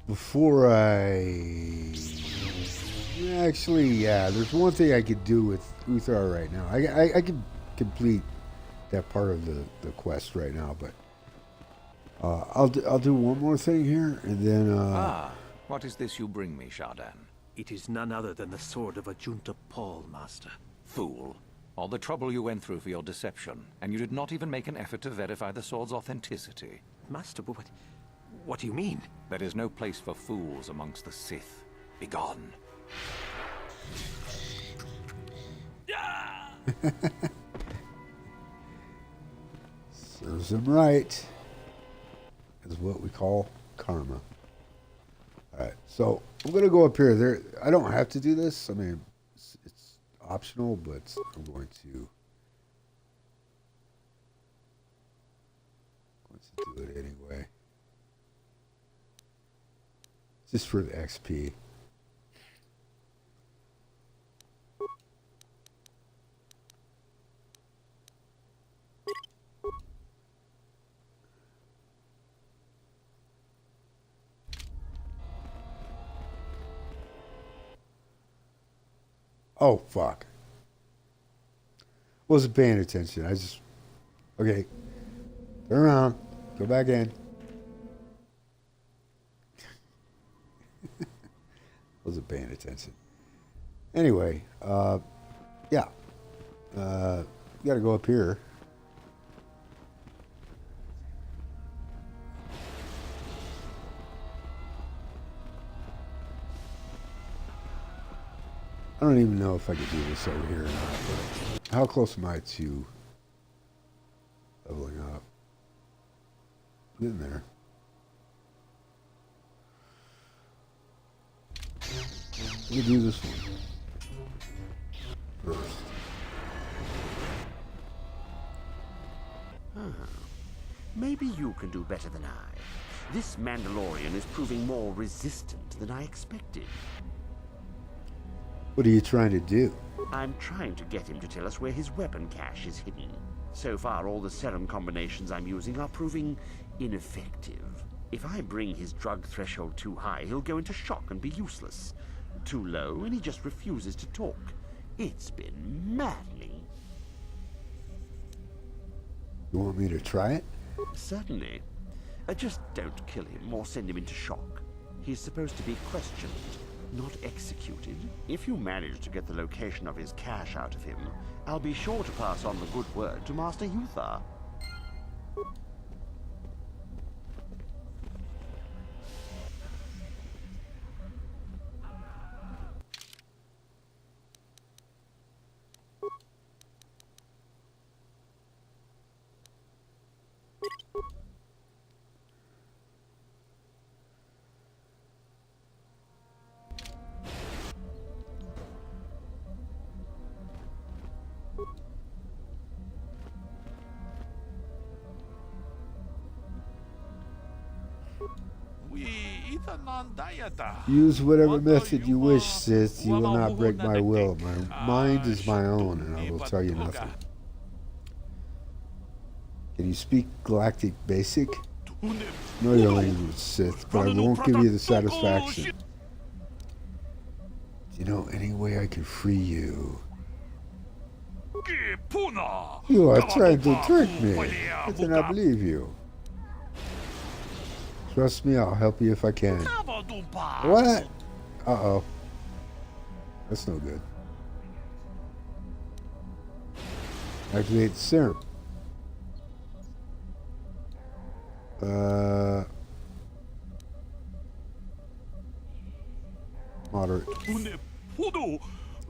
before I... Actually, yeah, there's one thing I could do with Uthar right now. I can complete that part of the quest right now, but I'll do one more thing here, and then... what is this you bring me, Shardan? It is none other than the sword of Ajunta Paul, Master. Fool. All the trouble you went through for your deception, and you did not even make an effort to verify the sword's authenticity. Master, what do you mean? There is no place for fools amongst the Sith. Begone. Serves him right. Is what we call karma. Alright, so I'm going to go up here. There, I don't have to do this. I mean, it's optional, but I'm going to do it anyway. Just for the XP. Oh, fuck. Wasn't paying attention. I just... Okay. Turn around. Go back in. Wasn't paying attention. Anyway, yeah. You gotta go up here. I don't even know if I could do this over here or not, but how close am I to leveling up? Getting there. Let me do this one first. Maybe you can do better than I. This Mandalorian is proving more resistant than I expected. What are you trying to do? I'm trying to get him to tell us where his weapon cache is hidden. So far, all the serum combinations I'm using are proving ineffective. If I bring his drug threshold too high, he'll go into shock and be useless. Too low, and he just refuses to talk. It's been maddening. You want me to try it? Certainly. Just don't kill him or send him into shock. He's supposed to be questioned, not executed. If you manage to get the location of his cache out of him, I'll be sure to pass on the good word to Master Uthar. Use whatever method you wish, Sith. You will not break my will. My mind is my own, and I will tell you nothing. Can you speak Galactic Basic? Know your language, Sith, but I won't give you the satisfaction. Do you know any way I can free you? You are trying to trick me. I do not believe you. Trust me, I'll help you if I can. What? Uh-oh. That's no good. Activate the serum. Moderate.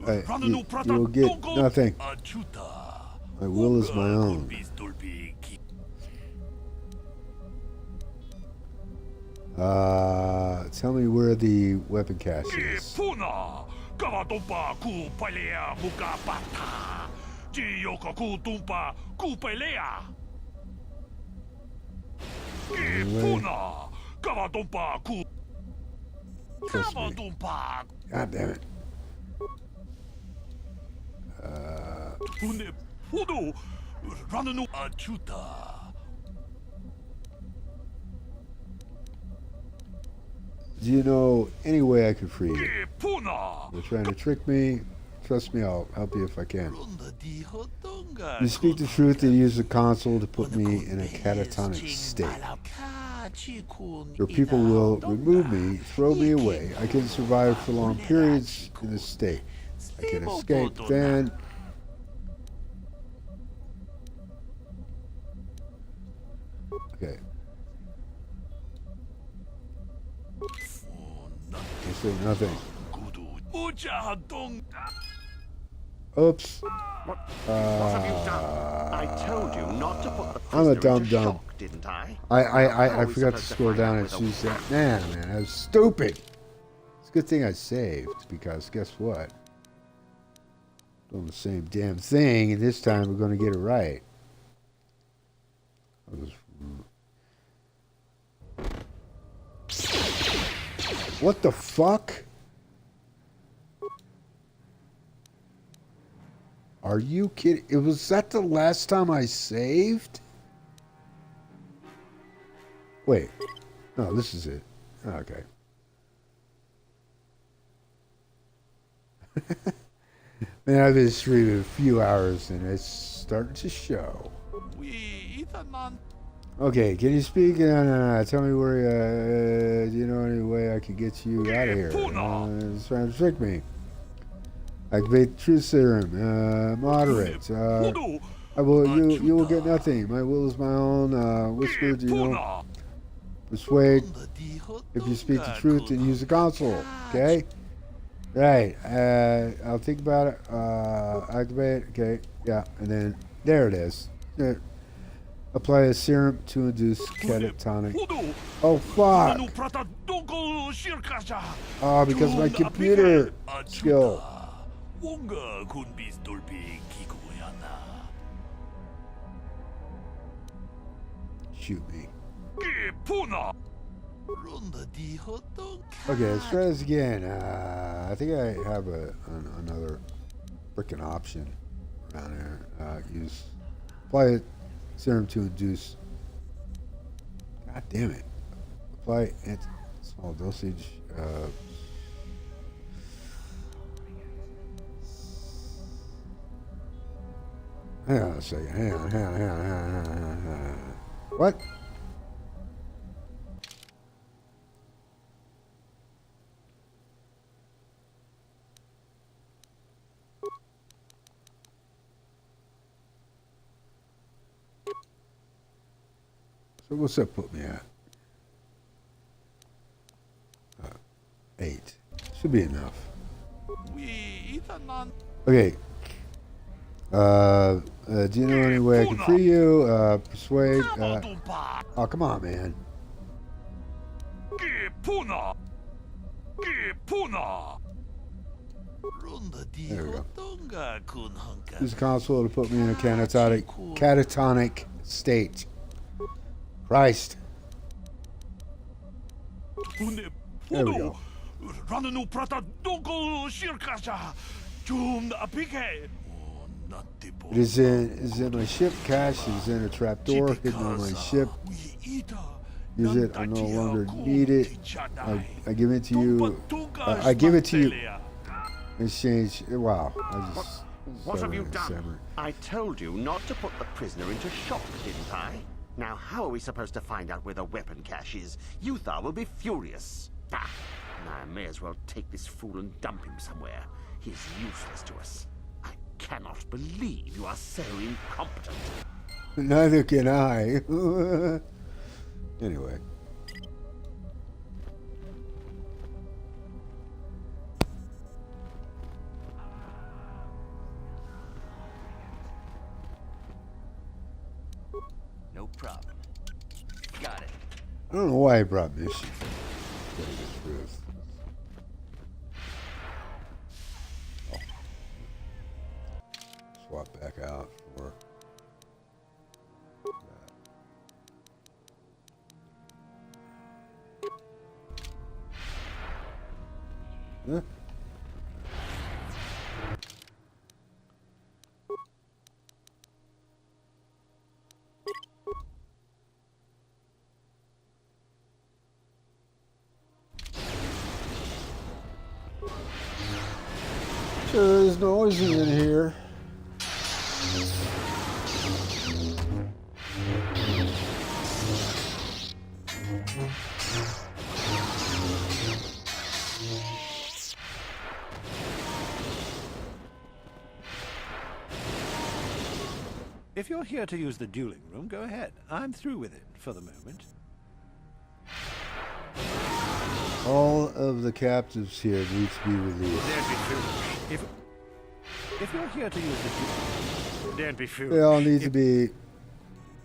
Hey, you will get nothing. My will is my own. Tell me where the weapon cache is. Anyway. Trust me. God damn it. Do you know any way I could free you? You're trying to trick me. Trust me, I'll help you if I can. You speak the truth and use the console to put me in a catatonic state. Your people will remove me, throw me away. I can survive for long periods in this state. I can escape, then... Okay. I say nothing. Oops. What have you done? I told you not to put the I'm a prisoner into dum-dum. shock, didn't I? I forgot to scroll down and choose that. Man, that was stupid. It's a good thing I saved, because guess what? Doing the same damn thing, and this time we're going to get it right. What the fuck? Are you kidding? Was that the last time I saved? Wait. No, this is it. Okay. Man, I've been streaming a few hours and it's starting to show. Okay, can you speak? Tell me where, do you know any way I could get you out of here? It's trying to trick me. Activate truth serum. Moderate. I will. You will get nothing. My will is my own. Whisper. Do you know? Persuade. If you speak the truth, then use the console. Okay. Right. I'll think about it. Activate. Okay. Yeah. And then there it is. There. Apply a serum to induce catatonic. Oh fuck! Oh, because of my computer skill. Shoot me. Okay, let's try this again. I think I have another freaking option around here. Use apply serum to induce. God damn it! Apply small dosage. Hang on a second. Hang on. What? So what's that put me at? 8. Should be enough. Okay. Do you know any way I can free you? Persuade. Oh, come on, man. There we go. Use the console to put me in a catatonic state. Christ. There we go. It is in my ship. Cache is in a trapdoor hidden on my ship. Use it. I no longer need it. I give it to you. I give it to you. Exchange. Wow. What have you done? I told you not to put the prisoner into shock, didn't I? Now, how are we supposed to find out where the weapon cache is? Uthar will be furious. Ah, I may as well take this fool and dump him somewhere. He's useless to us. I cannot believe you are so incompetent. Neither can I. Anyway. No problem. Got it. I don't know why I brought mission. Truth. Oh. Swap back out for that. Huh? Sure, there's noises in here. If you're here to use the dueling room, go ahead. I'm through with it for the moment. All of the captives here need to be released. Don't be foolish. If you're here to use the duel, don't be foolish. They all need to be.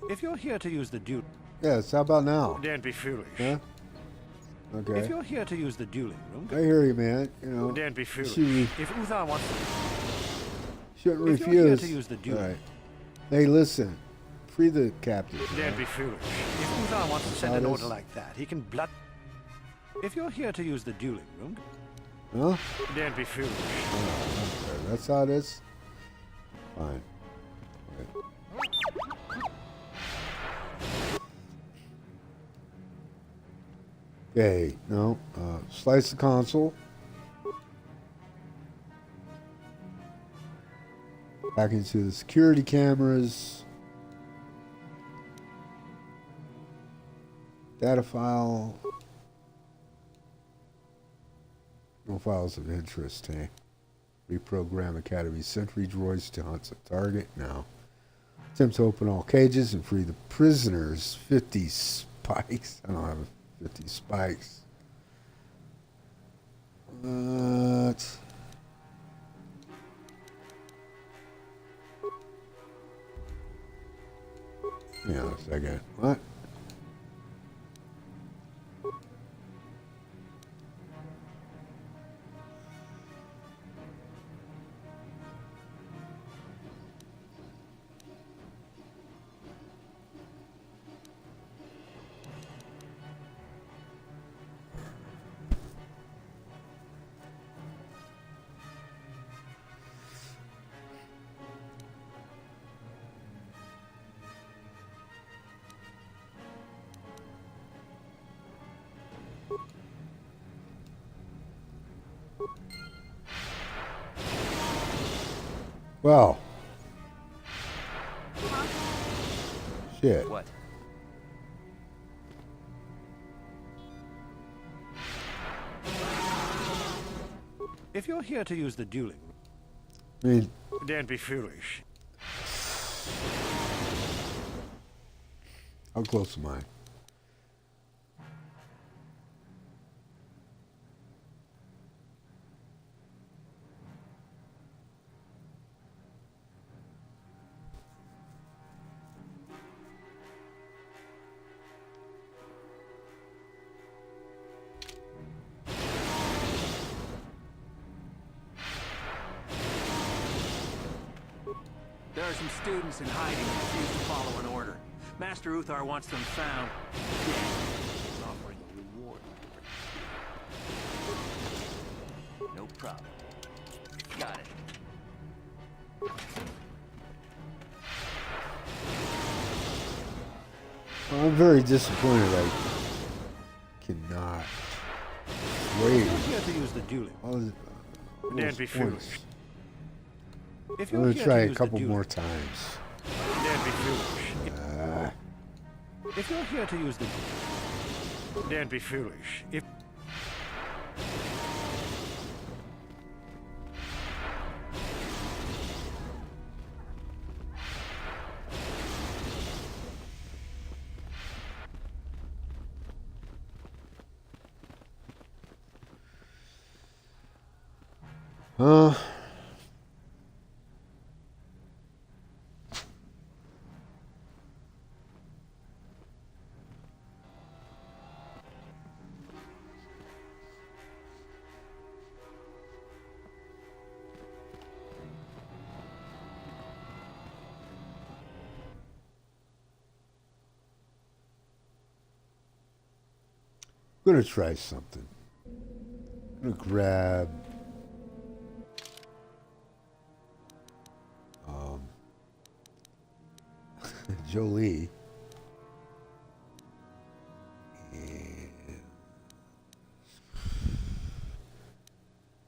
If you're here to use the duel, Yes. How about now? don't be foolish. Huh? If Okay. you're here to use the dueling room, I hear you, man. You know. don't be foolish. She If Uthar wants, shouldn't if you're here refuse. to use the All duel, right. Hey, listen. Free the captives. all don't right? be foolish. If Uthar wants to send how an it order is. like that, he can blood. If you're here to use the dueling room, Huh? don't be foolish. Oh, okay. That's how it is. Fine. Okay. Okay, no. Slice the console. Back into the security cameras. Data file. No files of interest, hey. Reprogram Academy Sentry droids to hunt a target now. Attempt to open all cages and free the prisoners. 50 spikes. I don't have 50 spikes. What? Hang on a second. What? Well. Shit. What? If you're here to use the dueling room, I mean, don't be foolish. how close am I? There are some students in hiding who refuse to follow an order. Master Uthar wants them found dead. He's offering a reward. No problem. Got it. Well, I'm very disappointed I cannot wait. If you're here to use the dueling, Don't be foolish. if I'm you're gonna here try to a use the couple dueling, more times. don't be foolish. If you're here to use the, don't be foolish. If Huh? I'm gonna try something. I'm gonna grab Jolie. And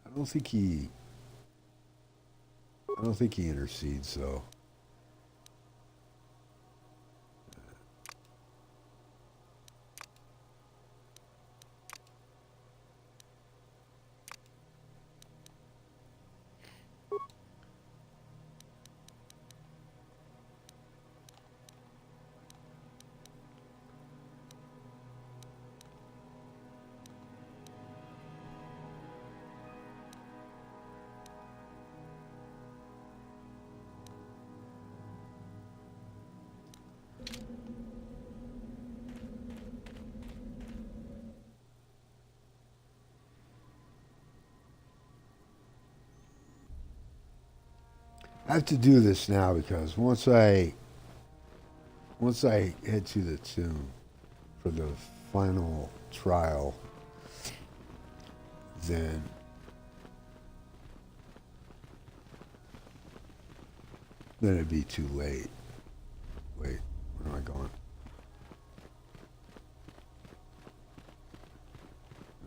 I don't think he I don't think he intercedes, though. I have to do this now because once I head to the tomb for the final trial, then it'd be too late. Wait, where am I going?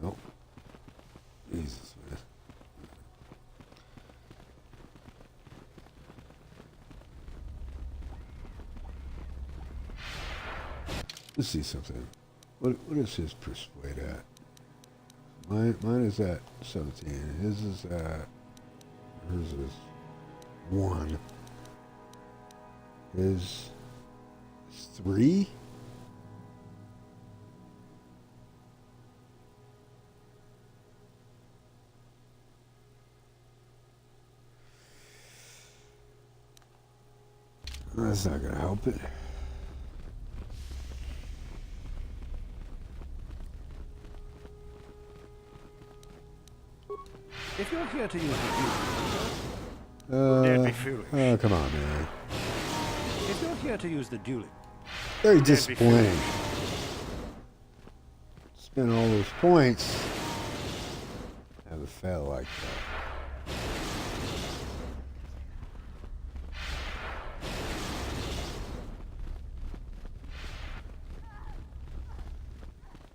Nope. Jesus, man. Let's see something. What is his persuade at? Mine is at 17. His is at... Hers is 1. His is 3? That's not going to help it. If you're here to use the Don't be foolish. Oh, come on, man. if you're here to use the dueling, Very disappointing. Spend all those points. Have a fail like that.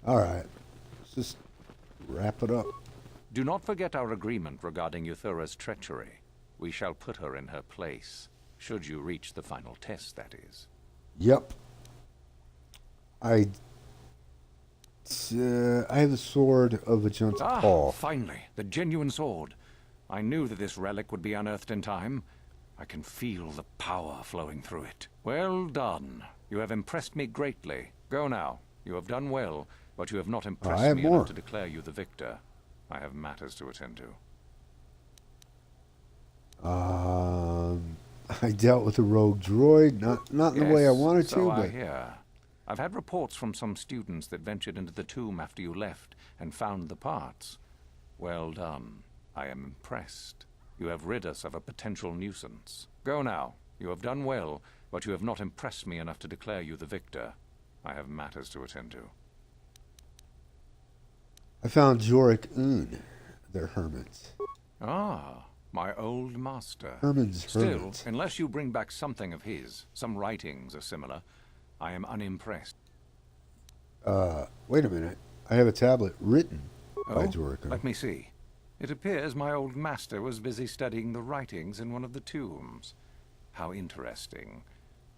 All right. Let's just wrap it up. Do not forget our agreement regarding Uthura's treachery. We shall put her in her place, should you reach the final test, that is. Yep. I have the sword of a gentle Paul. Finally, the genuine sword. I knew that this relic would be unearthed in time. I can feel the power flowing through it. Well done. You have impressed me greatly. Go now. You have done well, but you have not impressed me enough to declare you the victor. I have matters to attend to. I dealt with a rogue droid, not in the way I wanted to, I but hear. I've had reports from some students that ventured into the tomb after you left and found the parts. Well done. I am impressed. You have rid us of a potential nuisance. Go now. You have done well, but you have not impressed me enough to declare you the victor. I have matters to attend to. I found Jorik Un, their hermits. Ah, my old master. Herman's Still, hermits. unless you bring back something of his, some writings are similar, I am unimpressed. Wait a minute. I have a tablet written by Oh, Jorik Un. let me see. It appears my old master was busy studying the writings in one of the tombs. How interesting.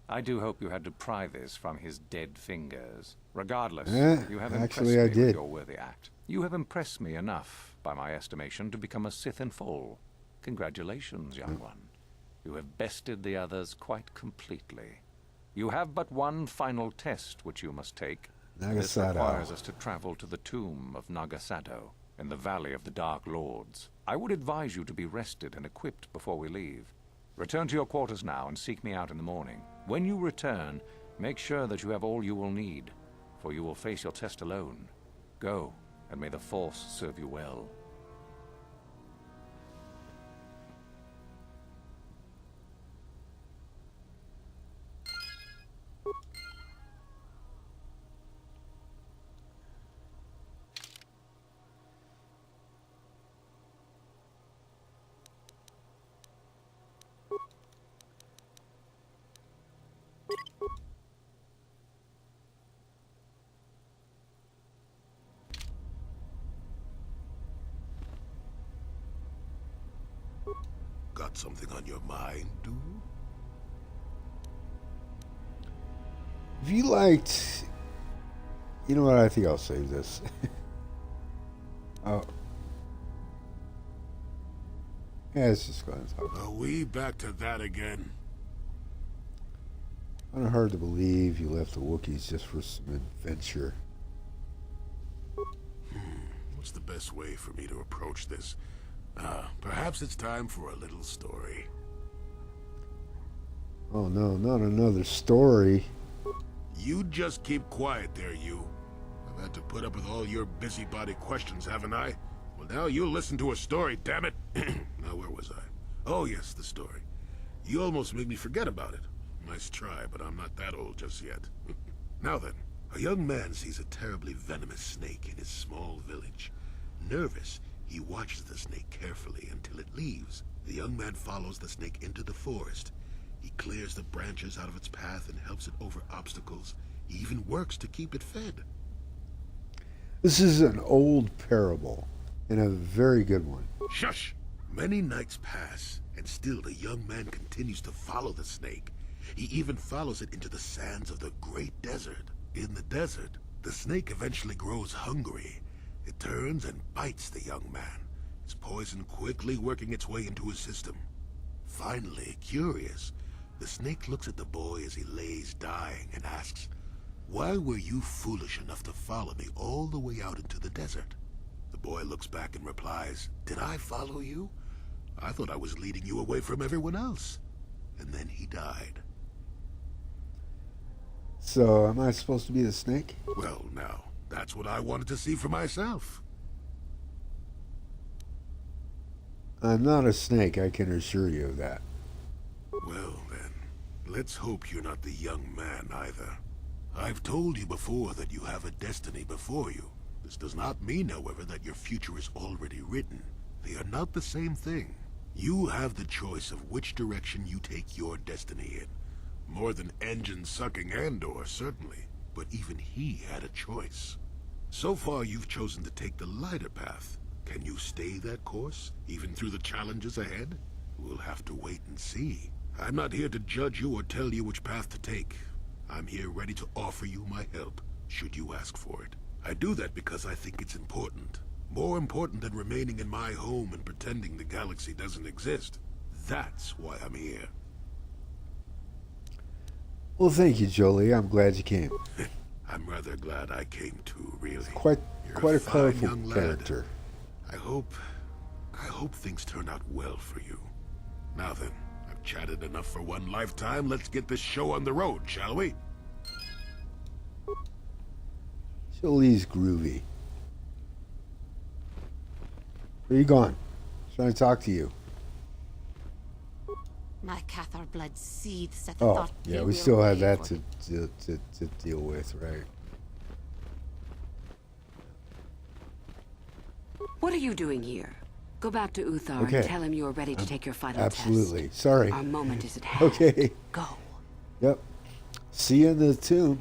I do hope you had to pry this from his dead fingers. Regardless, you have impressed actually, me I with did. your worthy act. You have impressed me enough, by my estimation, to become a Sith in full. Congratulations, young one. You have bested the others quite completely. You have but one final test which you must take. Naga This Sadow. requires us to travel to the tomb of Naga Sadow, in the Valley of the Dark Lords. I would advise you to be rested and equipped before we leave. Return to your quarters now and seek me out in the morning. When you return, make sure that you have all you will need, for you will face your test alone. Go, and may the Force serve you well. got something on your mind, do you? If you liked... You know what, I think I'll save this. Oh. Yeah, it's just going to talk. Are we back to that again? Kind of hard to believe you left the Wookiees just for some adventure. What's the best way for me to approach this? Perhaps it's time for a little story. Oh no, not another story. You just keep quiet there, you. I've had to put up with all your busybody questions, haven't I? Well, now you'll listen to a story, damn it. Now, where was I? Oh, yes, the story. You almost made me forget about it. Nice try, but I'm not that old just yet. Now then, a young man sees a terribly venomous snake in his small village. Nervous, he watches the snake carefully until it leaves. The young man follows the snake into the forest. He clears the branches out of its path and helps it over obstacles. He even works to keep it fed. This is an old parable, and a very good one. Shush! Many nights pass, and still the young man continues to follow the snake. He even follows it into the sands of the great desert. In the desert, the snake eventually grows hungry. It turns and bites the young man, its poison quickly working its way into his system. Finally, curious, the snake looks at the boy as he lays dying and asks, "Why were you foolish enough to follow me all the way out into the desert?" The boy looks back and replies, "Did I follow you? I thought I was leading you away from everyone else." And then he died. So, am I supposed to be the snake? Well, now, that's what I wanted to see for myself. I'm not a snake, I can assure you of that. Well, then, let's hope you're not the young man either. I've told you before that you have a destiny before you. This does not mean, however, that your future is already written. They are not the same thing. You have the choice of which direction you take your destiny in. More than engine-sucking Andor, certainly. But even he had a choice. So far, you've chosen to take the lighter path. Can you stay that course, even through the challenges ahead? We'll have to wait and see. I'm not here to judge you or tell you which path to take. I'm here ready to offer you my help, should you ask for it. I do that because I think it's important. More important than remaining in my home and pretending the galaxy doesn't exist. That's why I'm here. Well, thank you, Jolie. I'm glad you came. I'm rather glad I came too, really. Quite a fine colorful young lad. character. I hope things turn out well for you. Now then, I've chatted enough for one lifetime. Let's get this show on the road, shall we? Jolie's groovy. Where are you going? Trying to talk to you. My KotOR blood seethes at the Oh, thought. yeah, they we will still have pay that for to deal with, right? What are you doing here? Go back to Uthar Okay. and tell him you are ready to take your final Absolutely. test. Sorry. Our moment is at hand. Okay. Go. Yep. See you in the tomb.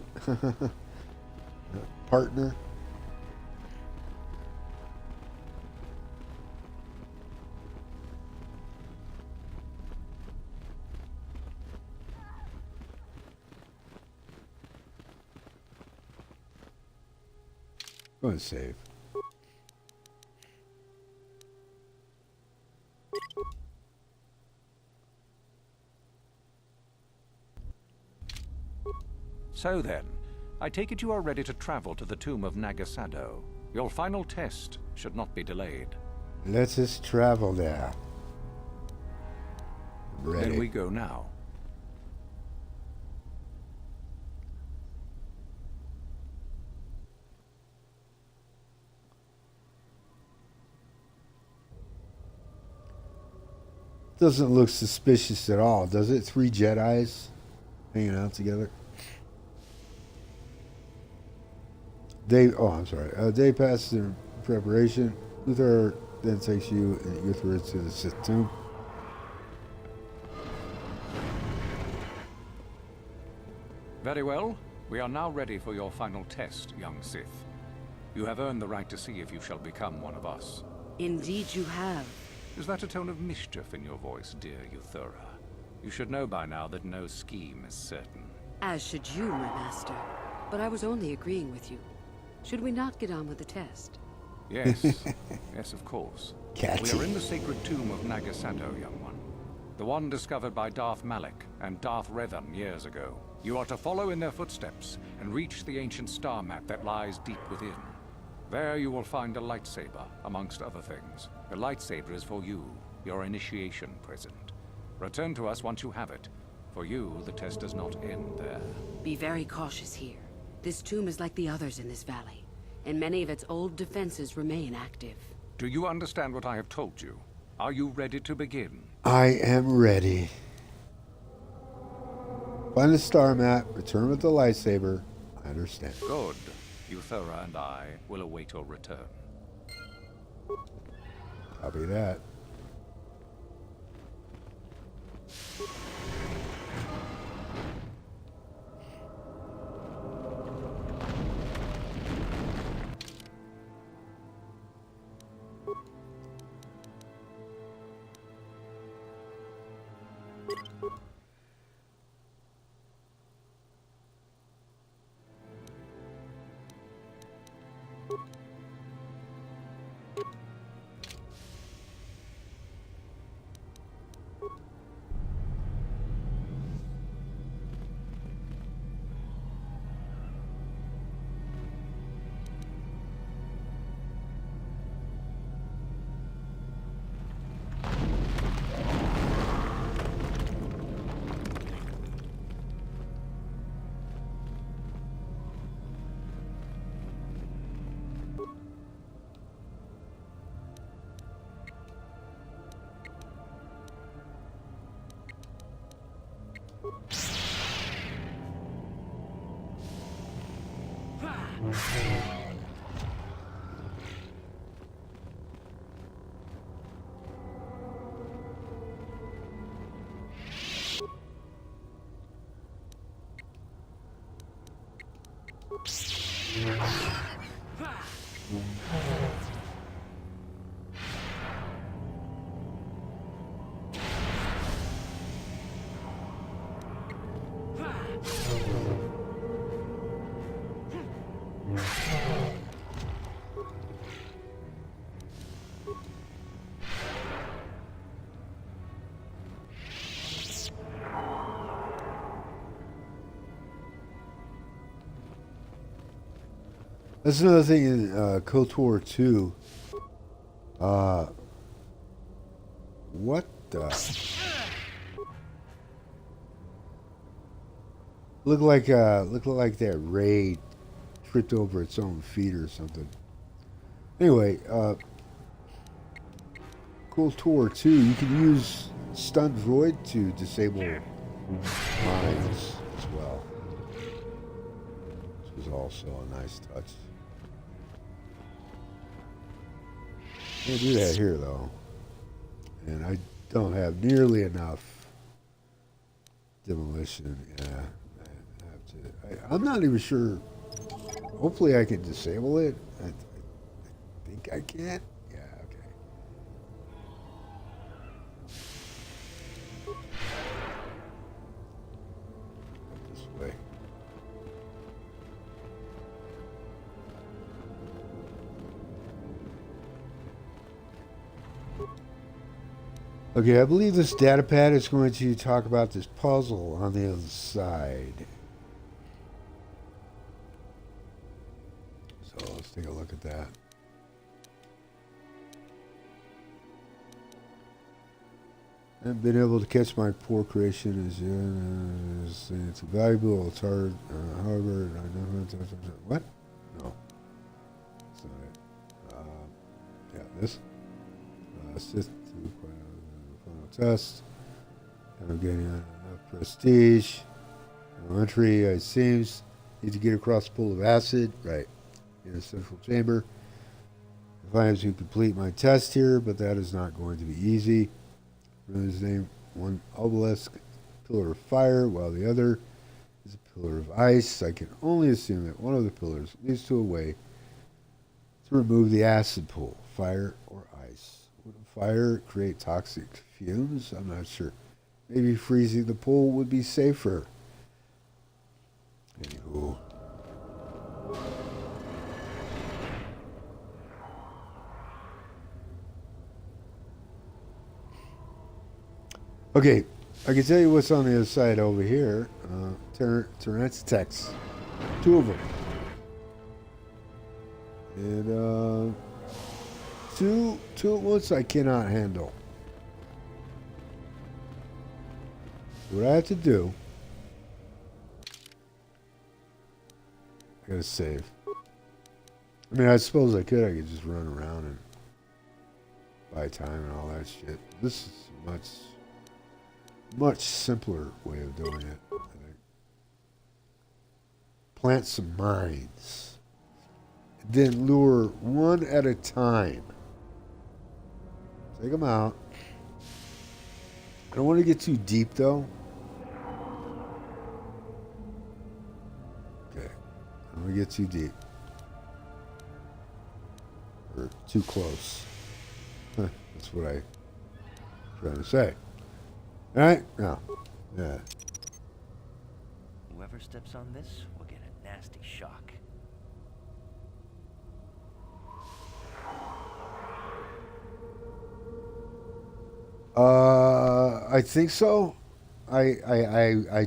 Partner. Go and save. So then, I take it you are ready to travel to the tomb of Naga Sadow. Your final test should not be delayed. Let us travel there. Ready. Then we go now. Doesn't look suspicious at all, does it? 3 Jedis hanging out together. I'm sorry. Day passes in preparation. Uthar then takes you and Uthar to the Sith tomb. Very well. We are now ready for your final test, young Sith. You have earned the right to see if you shall become one of us. Indeed you have. Is that a tone of mischief in your voice, dear Uthura? You should know by now that no scheme is certain. As should you, my master. But I was only agreeing with you. Should we not get on with the test? Yes, yes, of course. Catchy. We are in the sacred tomb of Naga, young one. The one discovered by Darth Malak and Darth Revan years ago. You are to follow in their footsteps and reach the ancient star map that lies deep within. There you will find a lightsaber, amongst other things. The lightsaber is for you, your initiation present. Return to us once you have it. For you, the test does not end there. Be very cautious here. This tomb is like the others in this valley, and many of its old defenses remain active. Do you understand what I have told you? Are you ready to begin? I am ready. Find the star map, return with the lightsaber. I understand. Good. Uthura and I will await your return. Copy that. That's another thing in KotOR 2. What the? Looked like that raid tripped over its own feet or something. Anyway, KotOR 2, you can use stun droid to disable mines as well. This was also a nice touch. Can't do that here though, and I don't have nearly enough demolition. Yeah, I'm not even sure. Hopefully, I can disable it. I think I can. Yeah, okay. This way. Okay, I believe this data pad is going to talk about this puzzle on the other side. So let's take a look at that. I've been able to catch my poor creation as it's valuable. It's hard, however, I know what? No, that's not it. Yeah, this. Assist to final test. I'm getting enough prestige. No entry. It seems need to get across a pool of acid. Right. In a central chamber. If I have to complete my test here, but that is not going to be easy. His name, one obelisk, pillar of fire, while the other is a pillar of ice. I can only assume that one of the pillars leads to a way to remove the acid pool, fire or ice. Would a fire create toxic fumes? I'm not sure. Maybe freezing the pool would be safer. Anywho. Okay, I can tell you what's on the other side over here. Tyrannosaurus. 2 of them. And two at once I cannot handle. What I have to do, I gotta save. I mean, I suppose I could just run around and buy time and all that shit. This is much simpler way of doing it, I think. Plant some mines. Then lure one at a time. Take them out. I don't want to get too deep, though. Okay. I don't want to get too deep. Or too close. That's what I'm trying to say. All right? Now. Yeah. Whoever steps on this will get a nasty shock. I think so. I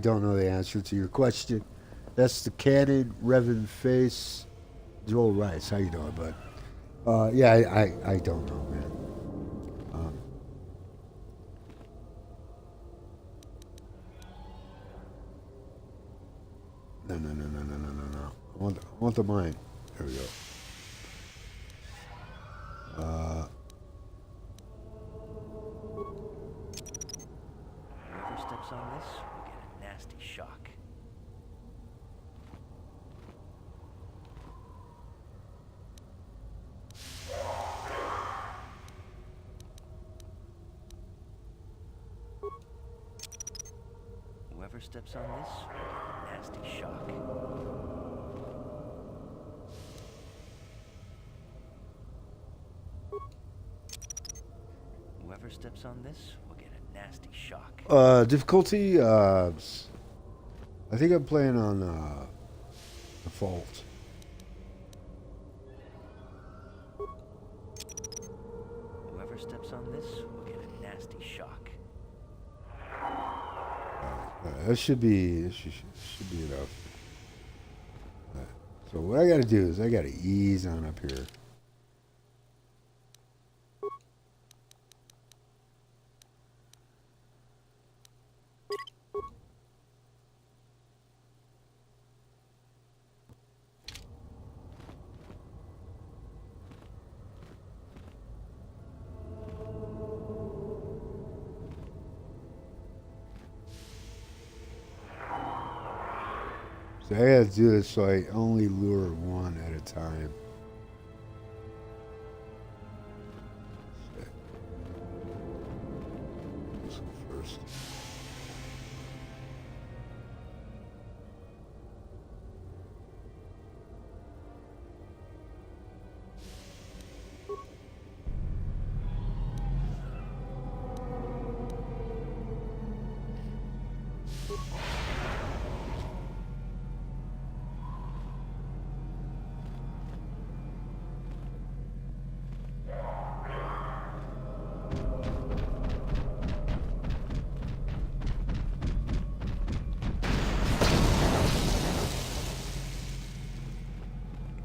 don't know the answer to your question. That's the cannon, Revan face. Joel Rice, how you doing, bud? Yeah, I don't know, man. No. I want the mine. There we go. Whoever steps on this will get a nasty shock. Whoever steps on this will get a nasty shock. Whoever steps on this will get a nasty shock. Difficulty, I think I'm playing on default. Whoever steps on this will get a nasty shock. That should be enough. So what I got to do is I got to ease on up here. So I gotta do this so I only lure one at a time. Let's go first.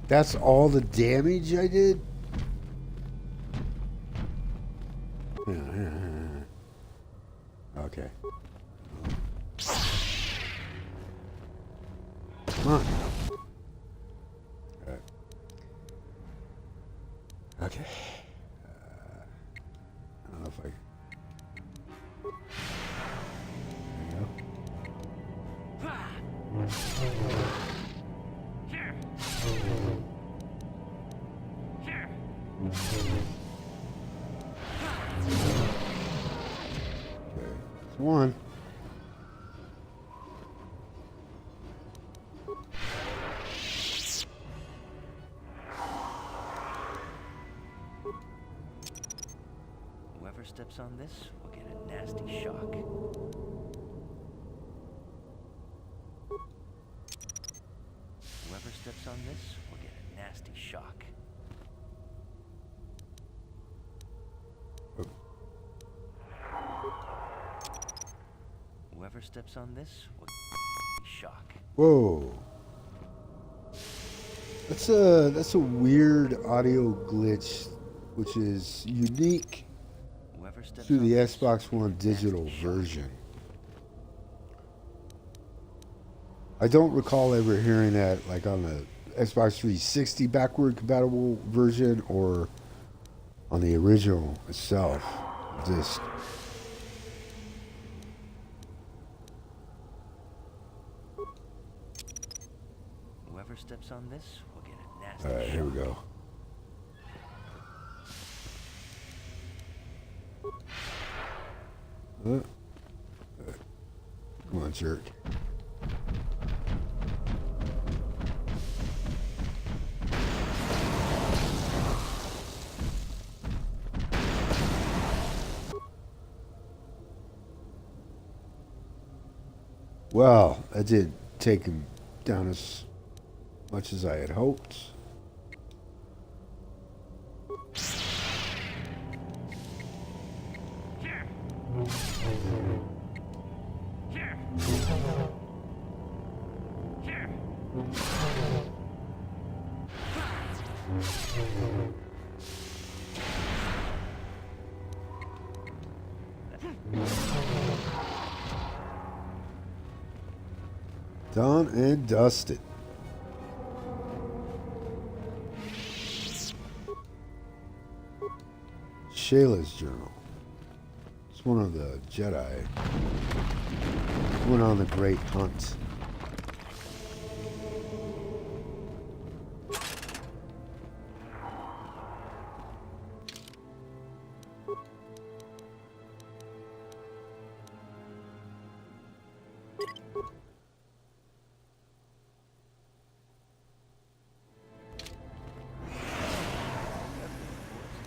That's all the damage I did? Okay. Come on. All right. Okay. I don't know if I... There you go. One. Whoever steps on this will get a nasty shock. Whoever steps on this will get a nasty shock. Whoever steps on this will get a nasty shock. Whoa. That's a weird audio glitch, which is unique Whoever steps to on the this Xbox One digital version. I don't recall ever hearing that like on the Xbox 360 backward compatible version or on the original itself disc. Whoever steps on this will get a nasty Alright, here we go. Come on, jerk. Well, that didn't take him down as much as I had hoped. Done and dusted. Shayla's journal. It's one of the Jedi. Went on the great hunt.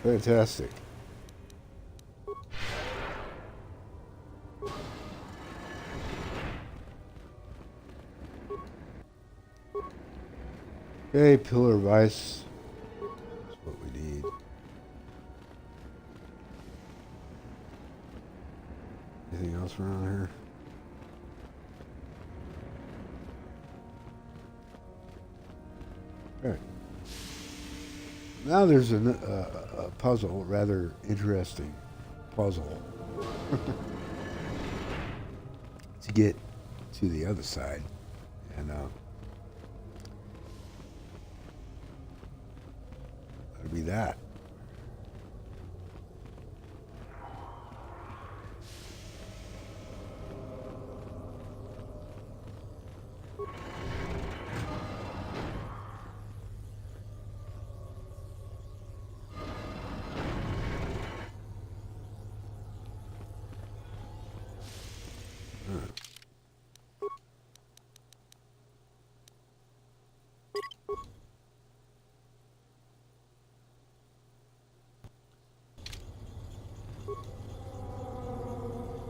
Fantastic. Okay, pillar of ice. That's what we need. Anything else around here? Okay. Now there's a puzzle, rather interesting puzzle, to get to the other side, and that'll be that.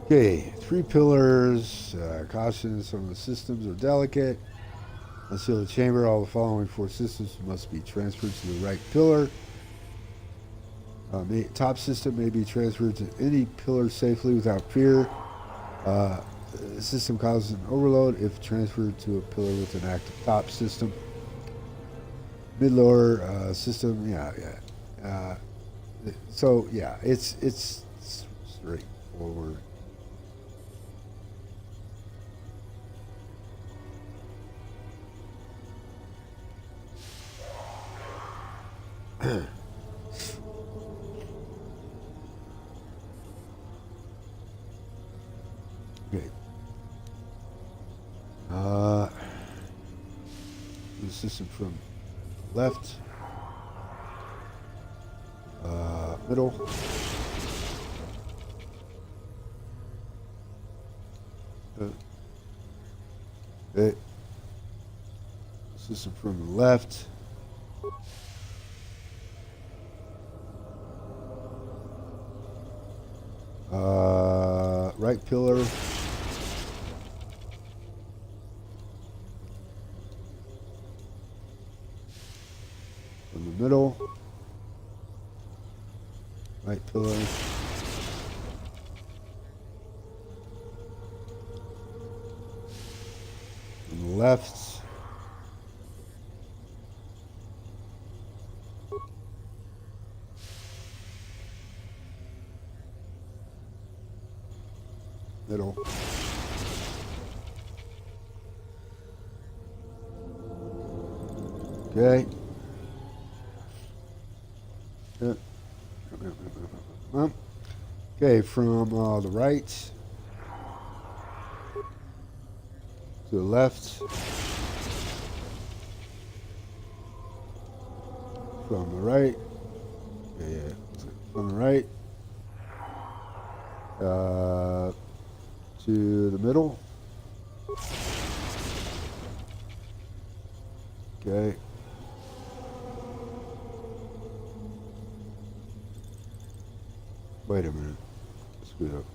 Okay, 3 pillars. Caution, some of the systems are delicate. Unseal the chamber. All the following 4 systems must be transferred to the right pillar. Top system may be transferred to any pillar safely without fear. The system causes an overload if transferred to a pillar with an active top system. Mid-lower system, yeah. So yeah, it's straightforward. Okay. The system from left, middle, okay. System from the left. Right pillar. From the middle. Right pillar. From the left. Middle. Okay. Okay, from the right to the left. From the right. Yeah. From the right. To the middle. Okay. Wait a minute. Screwed up.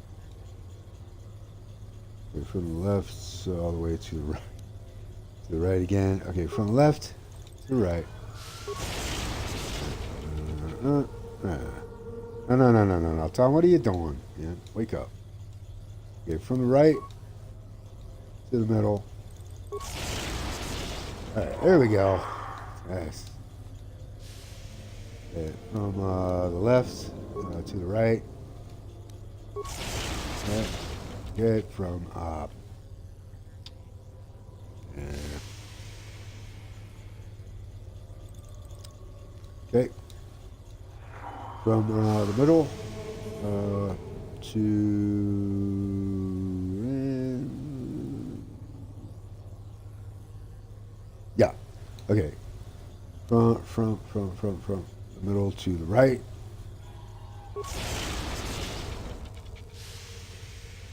Okay, from the left all the way to the right. To the right again. Okay, from the left to the right. No. Tom, what are you doing? Yeah, wake up. Okay, from the right to the middle. Alright, there we go. Nice. Okay, from the left to the right. Okay, good. From okay. From the middle to yeah. Okay. From the middle to the right.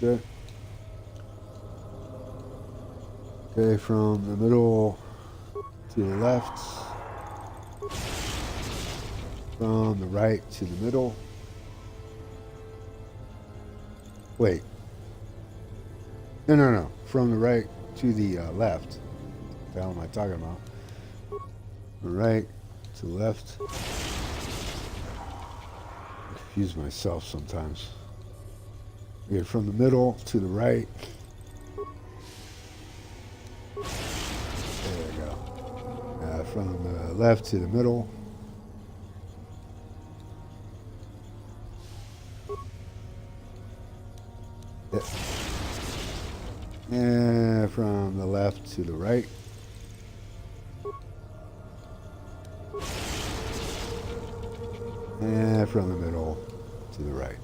Okay. Okay, from the middle to the left. From the right to the middle. Wait. No. From the right to the left. What the hell am I talking about? From the right to the left. I confuse myself sometimes. Okay, from the middle to the right. There we go. From the left to the middle. And from the left to the right. And from the middle to the right.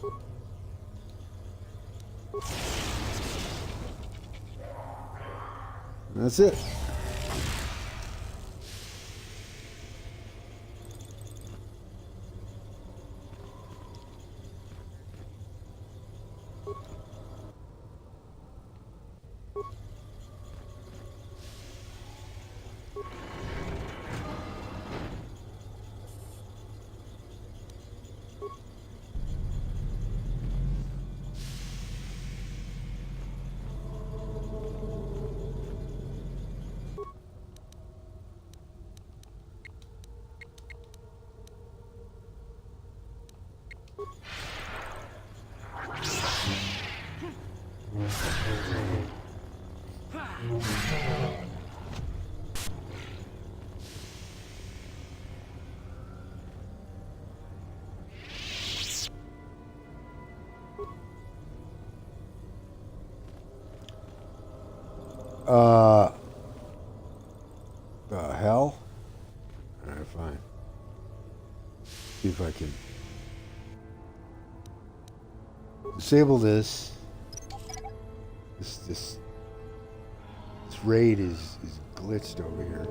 And that's it. The hell? Alright, fine. See if I can disable this. This raid is glitched over here.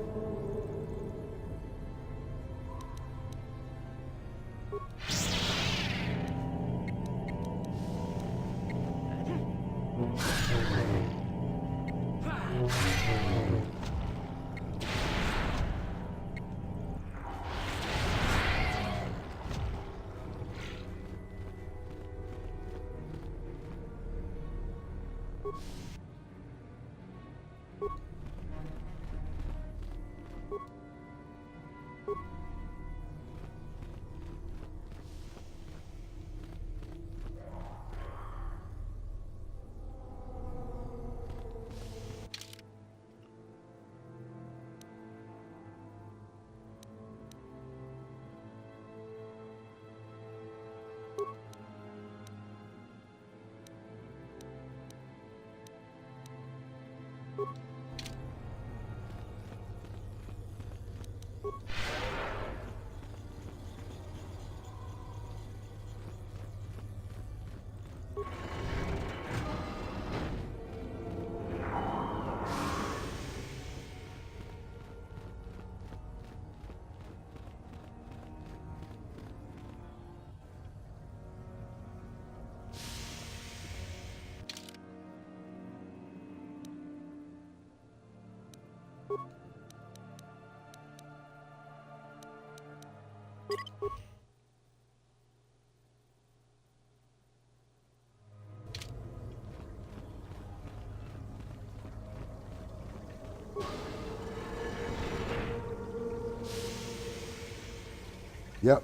Yep.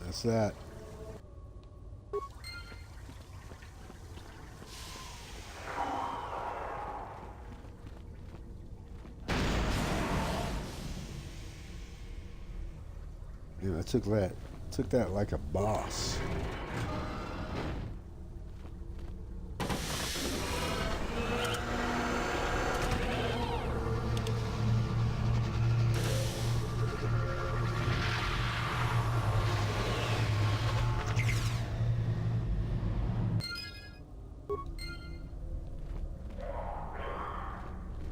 That's that. Yeah, I took that like a boss.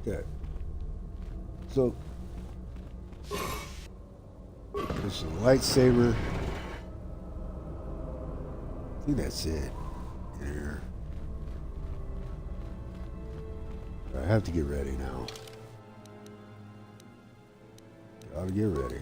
Okay. So there's a lightsaber. I think that's it. Here. I have to get ready now. Gotta get ready.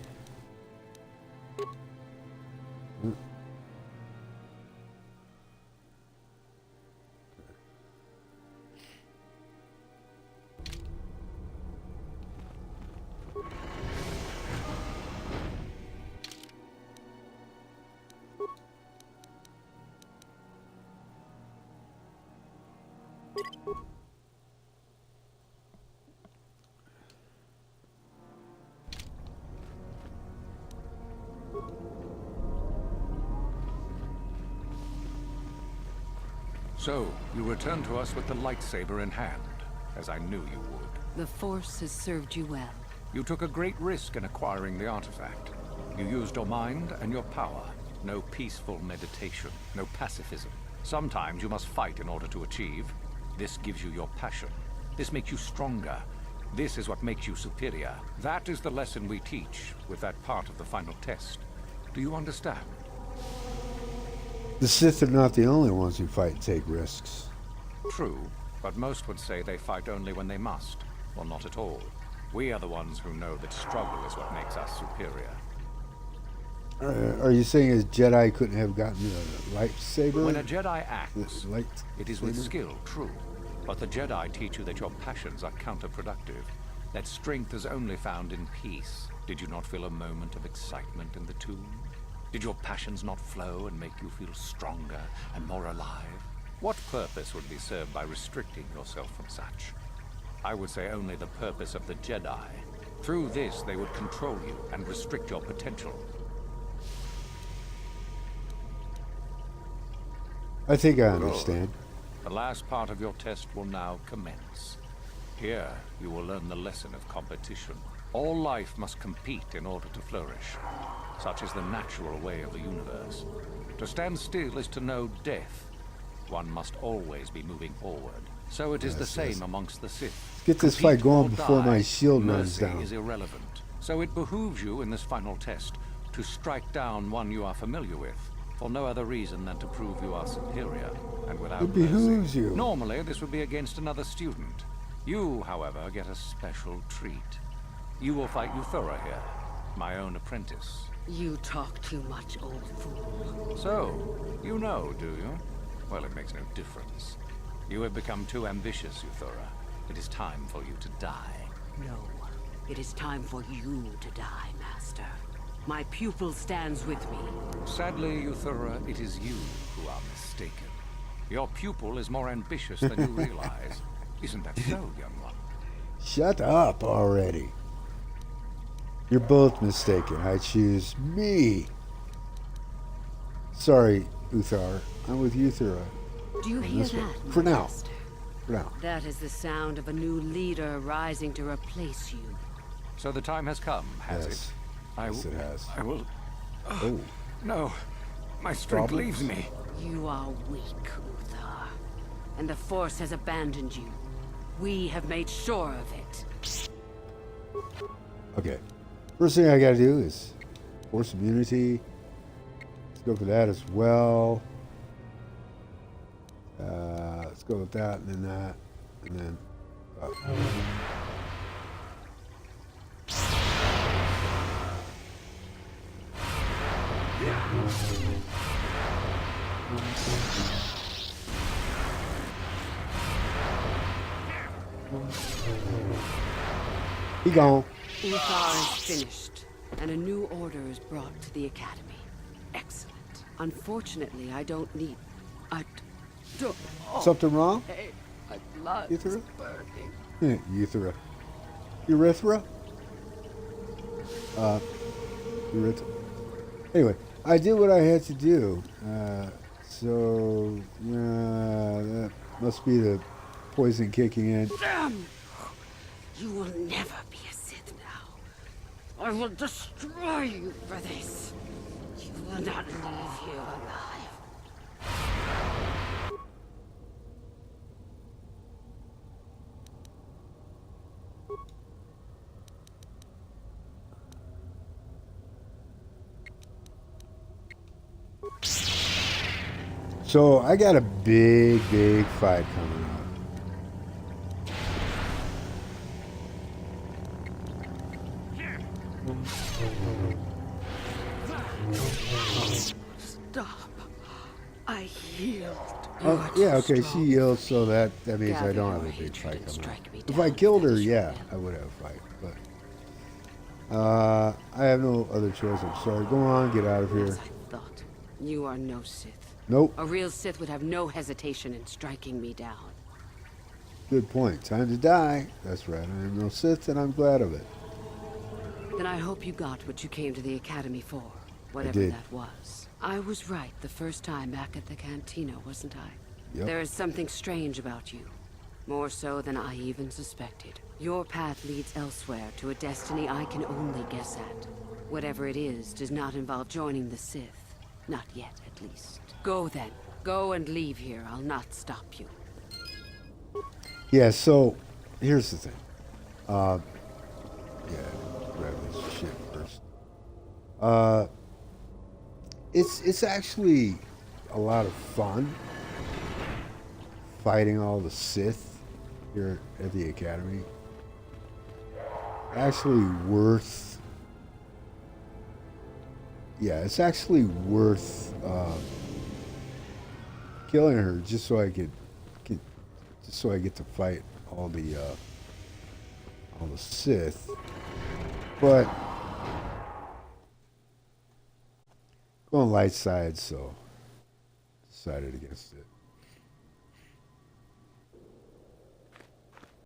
So, you return to us with the lightsaber in hand, as I knew you would. The Force has served you well. You took a great risk in acquiring the artifact. You used your mind and your power. No peaceful meditation, no pacifism. Sometimes you must fight in order to achieve. This gives you your passion. This makes you stronger. This is what makes you superior. That is the lesson we teach with that part of the final test. Do you understand? The Sith are not the only ones who fight and take risks. True, but most would say they fight only when they must, or not at all. We are the ones who know that struggle is what makes us superior. Are you saying a Jedi couldn't have gotten a lightsaber? When a Jedi acts, it is with skill, true. But the Jedi teach you that your passions are counterproductive. That strength is only found in peace. Did you not feel a moment of excitement in the tomb? Did your passions not flow and make you feel stronger and more alive? What purpose would be served by restricting yourself from such? I would say only the purpose of the Jedi. Through this, they would control you and restrict your potential. I think I understand. The last part of your test will now commence. Here, you will learn the lesson of competition. All life must compete in order to flourish. Such is the natural way of the universe. To stand still is to know death. One must always be moving forward. So it is the same amongst the Sith. Get this fight going before my shield runs down. Mercy is irrelevant. So it behooves you in this final test to strike down one you are familiar with, for no other reason than to prove you are superior, and without It behooves mercy. you. Normally, this would be against another student. You, however, get a special treat. You will fight Yuthura here, my own apprentice. You talk too much, old fool. So, you know, do you? Well, it makes no difference. You have become too ambitious, Uthura. It is time for you to die. No. It is time for you to die, Master. My pupil stands with me. Sadly, Uthura, it is you who are mistaken. Your pupil is more ambitious than you realize. Isn't that so, young one? Shut up already. You're both mistaken. I choose me. Sorry, Uthar. I'm with Yuthura. Do you hear that? For now. Master? For now. That is the sound of a new leader rising to replace you. So the time has come, has Yes. it? Yes, it has. I will... Oh. No. My strength Problems? leaves me. You are weak, Uthar. And the Force has abandoned you. We have made sure of it. Okay. First thing I gotta do is Force immunity. Let's go for that as well. Let's go with that and then that. And then He gone. Uthar is finished, and a new order is brought to the Academy. Excellent. Unfortunately, I don't need... I don't... Something wrong? Hey, my blood Uthra? is burning. Uthra. Urethra? Urethra. Anyway, I did what I had to do. So, that must be the poison kicking in. Damn! You will never be a Sith now. I will destroy you for this. You will not leave here alive. So I got a big fight coming up. Stop. I healed. Oh, yeah, okay, she healed, so that means I don't have a big fight coming up. If I killed her, yeah, I would have a fight, but I have no other choice. I'm sorry. Go on, get out of here. As I thought, you are no Sith. Nope. A real Sith would have no hesitation in striking me down. Good point. Time to die. That's right. I am no Sith, and I'm glad of it. Then I hope you got what you came to the Academy for, whatever that was. I was right the first time back at the cantina, wasn't I? Yep. There is something strange about you. More so than I even suspected. Your path leads elsewhere to a destiny I can only guess at. Whatever it is does not involve joining the Sith. Not yet, at least. Go then. Go and leave here. I'll not stop you. Yeah, so here's the thing. Yeah, grab this shit first. It's actually a lot of fun fighting all the Sith here at the Academy. Actually worth... Yeah, it's actually worth killing her just so I get to fight all the Sith. But going light side, so decided against it.